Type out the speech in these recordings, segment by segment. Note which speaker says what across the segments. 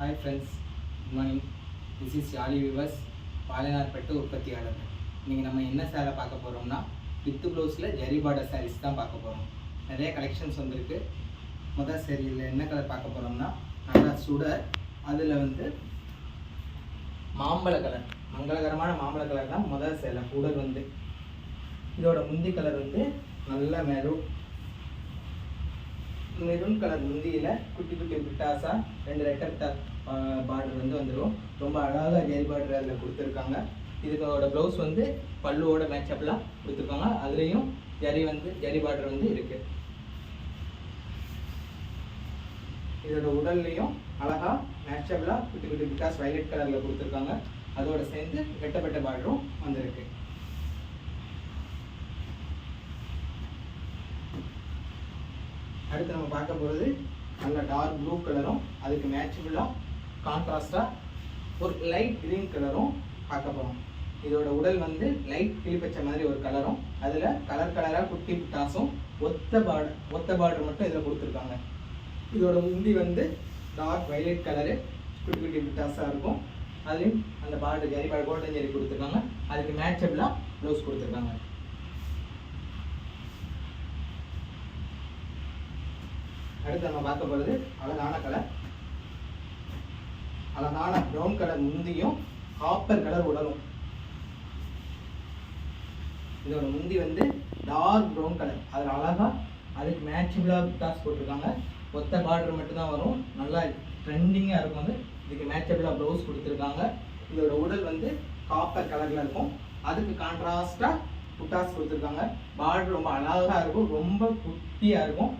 Speaker 1: Hi friends, good morning. This is Yali Viewers, பாலனார்பட்டு உற்பத்தியாளர்கள். இன்றைக்கி நம்ம என்ன சேலை பார்க்க போகிறோம்னா வித்து ப்ளவுஸில் ஜரி பார்டர் சாரீஸ் தான் பார்க்க போகிறோம். நிறைய கலெக்ஷன்ஸ் வந்திருக்கு. முதல் சேரீயில் என்ன கலர் பார்க்க போகிறோம்னா நல்லா சுடர், அதில் மாம்பழ கலர், மங்களகரமான மாம்பழ கலர் தான் முதல் சேலை. உடல் இதோட முந்தி கலர் நல்ல மெரூன் கலர். முந்தியில் குட்டி குட்டி பிட்டாஸா 2 ரெட்டர் பார்டர் வந்துடும். ரொம்ப அழகாக ஜரி பார்டர் அதில் கொடுத்துருக்காங்க. இதோட ப்ளவுஸ் பல்லுவோட மேட்சப்லாம் கொடுத்துருக்காங்க. அதுலேயும் ஜரி பார்டர் இருக்குது. இதோட உடல்லையும் அழகாக மேட்சப்லாம் குட்டி குட்டி பிட்டாஸ் வைலட் கலரில் கொடுத்துருக்காங்க. அதோட சேர்ந்து வெட்டப்பட்ட பார்டரும் வந்திருக்கு. அடுத்து நம்ம பார்க்க போகிறது நல்ல டார்க் ப்ளூ கலரும் அதுக்கு மேட்சபிளாக கான்ட்ராஸ்டாக ஒரு லைட் க்ரீன் கலரும் பார்க்க போகிறோம். இதோட உடல் லைட் கிளிப்பச்சை மாதிரி ஒரு கலரும், அதில் கலராக குட்டி பிட்டாஸும் ஒத்த பார்டர் மட்டும் இதில் கொடுத்துருக்காங்க. இதோட முந்தி டார்க் வைலட் கலரு குட்டி குட்டி பிட்டாஸாக இருக்கும். அதுலேயும் அந்த border zari border golden zari கொடுத்துருக்காங்க. அதுக்கு மேட்சபிளாக ப்ளவுஸ் கொடுத்துருக்காங்க. அடுத்து நம்ம பார்க்க போகிறது அழகான கலர், அழகான ப்ரௌன் கலர் முந்தியும் காப்பர் கலர் உடலும். இதோட முந்தி டார்க் ப்ரௌன் கலர், அதில் அழகாக அதுக்கு மேட்சபிளாக பிட்டாஸ் போட்டிருக்காங்க. ஒத்த பார்டர் மட்டும்தான் வரும். நல்லா ட்ரெண்டிங்காக இருக்கும். இதுக்கு மேட்சபிளாக ப்ளவுஸ் கொடுத்துருக்காங்க. இதோட உடல் காப்பர் கலரில் இருக்கும். அதுக்கு கான்ட்ராஸ்டாக புட்டாஸ் கொடுத்துருக்காங்க. பார்டர் ரொம்ப அழகாக இருக்கும். ரொம்ப குட்டியாக இருக்கும்.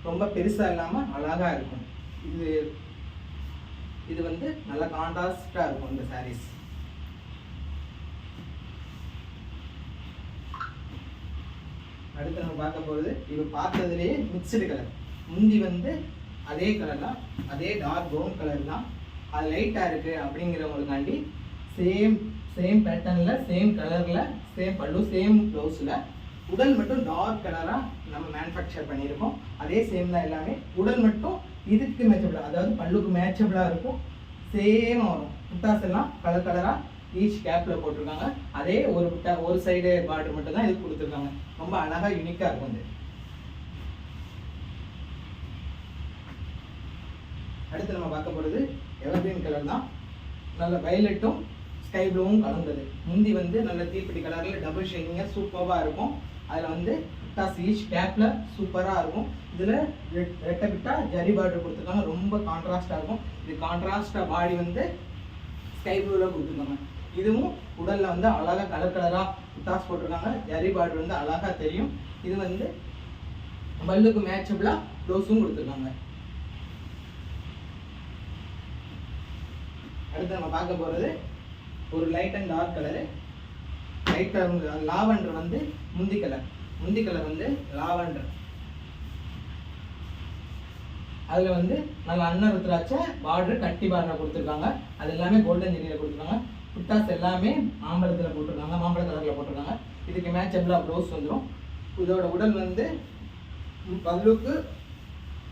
Speaker 1: ரொம்ப பெருசாக இல்லாமல் அழகாக இருக்கும். இது நல்ல கான்ட்ராஸ்டாக இருக்கும் இந்த சாரீஸ். அடுத்து நம்ம பார்க்க போகிறது இது பார்த்ததுலேயே மிக்சடு கலர். முந்தி அதே கலர் தான், அதே டார்க் ப்ரௌன் கலர் தான். அது லைட்டாக இருக்குது அப்படிங்கிறவங்களுக்காண்டி சேம் பேட்டர்னில், சேம் கலரில், சேம் பல்லு, சேம் ப்ளவுஸில் உடல் மட்டும் டார்க் கலராக நம்ம மேனுஃபேக்சர் பண்ணியிருக்கோம். அதே சேம் தான் எல்லாமே. உடல் மட்டும் இதுக்கு மேட்சபிளாக, அதாவது பல்லுக்கு மேட்சபிளாக இருக்கும். சேமாக வரும். புட்டாஸ் எல்லாம் கலராக ஈச் கேப்பில் போட்டிருக்காங்க. அதே ஒரு சைடு பார்டர் மட்டும் தான் இதுக்கு கொடுத்துருக்காங்க. ரொம்ப அழகாக யூனிக்காக இருக்கும். இது அடுத்து நம்ம பார்க்க போகிறது எவர்கிரீன் கலர் தான். நல்ல வயலட்டும் ஸ்கை ப்ளூவும் கலந்தது. முந்தி நல்ல தீப்பெட்டி கலரில் டபுள் ஷேடிங்காக சூப்பராக இருக்கும். அதில் பிட்டாஸ் ஈச் கேப்பில் சூப்பராக இருக்கும். இதில் ரெட்டை பிட்டா ஜரி பார்டர் கொடுத்துருக்காங்க. ரொம்ப கான்ட்ராஸ்டாக இருக்கும். இது கான்ட்ராஸ்டாக பாடி ஸ்கை ப்ளூவில் கொடுத்துருக்காங்க. இதுவும் உடலில் அழகாக கலராக பிட்டாஸ் போட்டிருக்காங்க. ஜரி பார்டர் அழகாக தெரியும். இது பல்லுக்கு மேட்சபிளாக ப்ளவுஸும் கொடுத்துருக்காங்க. அடுத்து நம்ம பார்க்க போகிறது ஒரு light and dark colour. Light colour lavender முந்தி கலர் லாவெண்டர். அதில் நல்ல அன்னர் திராட்சை பார்டர் கட்டி பார்டர் கொடுத்துருக்காங்க. அது எல்லாமே கோல்டன் ஜெரியில் கொடுத்துருக்காங்க. புட்டாஸ் எல்லாமே மாம்பழத்தில் போட்டிருக்காங்க, மாம்பழ கலரில் போட்டிருக்காங்க. இதுக்கு மேட்சபிளாக ப்ளவுஸ் வந்துடும். இதோட உடல் பல்லுக்கு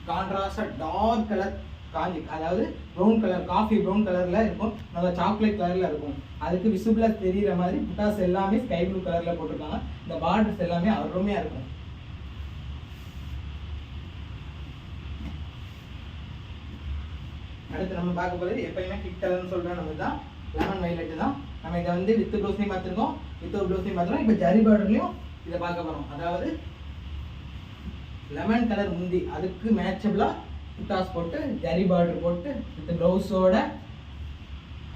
Speaker 1: கான்ட்ராஸ்டாக டார்க் கலர் காஞ்சி, அதாவது ப்ரௌன் கலர், காஃபி ப்ரௌன் கலரில் இருக்கும். நல்லா சாக்லேட் கலரில் இருக்கும். அதுக்கு விசிபிளாக தெரிகிற மாதிரி புட்டாஸ் எல்லாமே ஸ்கை ப்ளூ கலரில் போட்டிருக்காங்க. இந்த பார்டர்ஸ் எல்லாமே அருமையாக இருக்கும். அடுத்து நம்ம பார்க்க போகிறது எப்பயுமே கிட் கலர்னு சொல்கிறோம். நம்ம தான் லெமன் வைலட் தான். நம்ம இதை வித் ப்ளவுஸையும் பார்த்துருக்கோம், வித்தவுட் ப்ளவுஸையும் பார்த்துருக்கோம். இப்போ ஜரி பார்டர்லையும் இதை பார்க்க போகிறோம். அதாவது லெமன் கலர் முந்தி, அதுக்கு மேட்சபிளாக புட்டாஸ் போட்டு ஜரி பார்டர் போட்டு வித் ப்ளவுஸோட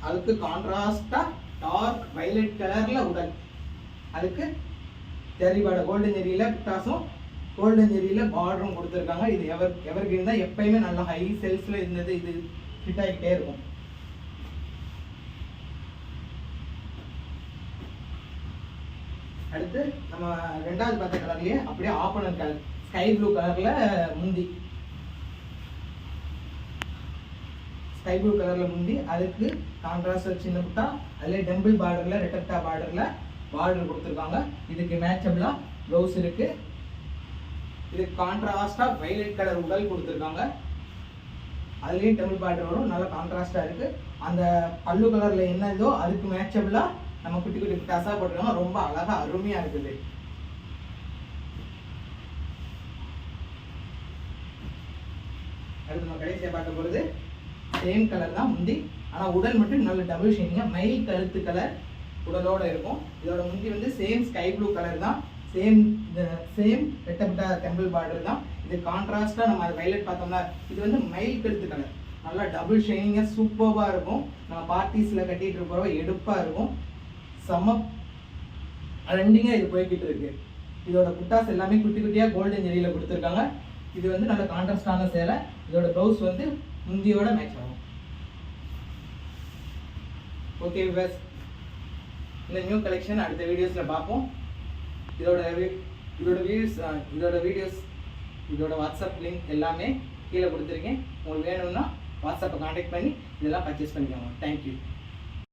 Speaker 1: அதுக்கு கான்ட்ராஸ்டாக டார்க் வைலட் கலரில் உடல், அதுக்கு ஜரி பார்டர் கோல்டன் ஜெரியில் புட்டாஸும் கோல்டன் ஜெரியில் பார்டரும் கொடுத்துருக்காங்க. இது எவர்கிரீன் தான். எப்பயுமே நல்லா ஹை சேல்ஸில் இருந்தது. இது ஃபிட் ஆகிட்டே இருக்கும். அடுத்து நம்ம ரெண்டாவது பார்த்த கலர்லேயே அப்படியே ஆப்பனல் கலர் ஸ்கை ப்ளூ கலரில் முந்தி, ஸ்கை ப்ளூ கலரில் முந்தி, அதுக்கு கான்ட்ராஸ்ட் சின்ன புட்டா, அதில் டெம்பிள் பார்டரில் ரெட்டப்டா பார்டரில் பார்டர் கொடுத்துருக்காங்க. இதுக்கு மேட்சபிளாக ப்ளவுஸ் இருக்குது. இதுக்கு கான்ட்ராஸ்டாக வைலட் கலர் உடல் கொடுத்துருக்காங்க. அதுலேயும் டெம்பிள் பார்டர் வரும். நல்ல கான்ட்ராஸ்டாக இருக்குது. அந்த பல்லு கலரில் என்ன இதோ அதுக்கு மேட்சபிளாக நம்ம குட்டி குட்டி பிட்டாஸாக போட்டுருக்கோம். ரொம்ப அழகாக அருமையாக இருக்குது. அடுத்து நம்ம கடைசியாக பார்க்க போகிறது சேம் கலர் தான் முந்தி, ஆனால் உடல் மட்டும் நல்ல டபுள் ஷேடிங்காக மயில் கழுத்து கலர் உடலோட இருக்கும். இதோட முந்தி வந்து சேம் ஸ்கை ப்ளூ கலர் தான், சேம் வெட்டப்பட்ட டெம்பிள் பார்டர் தான். இது கான்ட்ராஸ்டாக நம்ம அது வயலட் பார்த்தோம்னா இது வந்து மயில் கழுத்து கலர், நல்லா டபுள் ஷைனிங்காக சூப்பராக இருக்கும். நம்ம பார்ட்டிஸில் கட்டிகிட்டு இருக்கிறப்ப எடுப்பாக இருக்கும். செம்ம ரெண்டிங்காக இது போய்கிட்டு இருக்கு. இதோட புட்டாஸ் எல்லாமே குட்டி குட்டியாக கோல்டன் ஜெரியில் கொடுத்துருக்காங்க. இது வந்து நல்ல கான்ட்ராஸ்டான சேலை. இதோட ப்ளவுஸ் வந்து முந்தியோட மேட்ச் ஆகும். ஓகே விவர்ஸ், இந்த நியூ கலெக்ஷன் அடுத்த வீடியோஸில் பார்ப்போம். இதோட வீடியோஸ் இதோட வாட்ஸ்அப் லிங்க் எல்லாமே கீழே கொடுத்துருக்கேன். உங்களுக்கு வேணும்னா வாட்ஸ்அப்பை கான்டாக்ட் பண்ணி இதெல்லாம் பர்ச்சேஸ் பண்ணிக்கோங்க. தேங்க்யூ.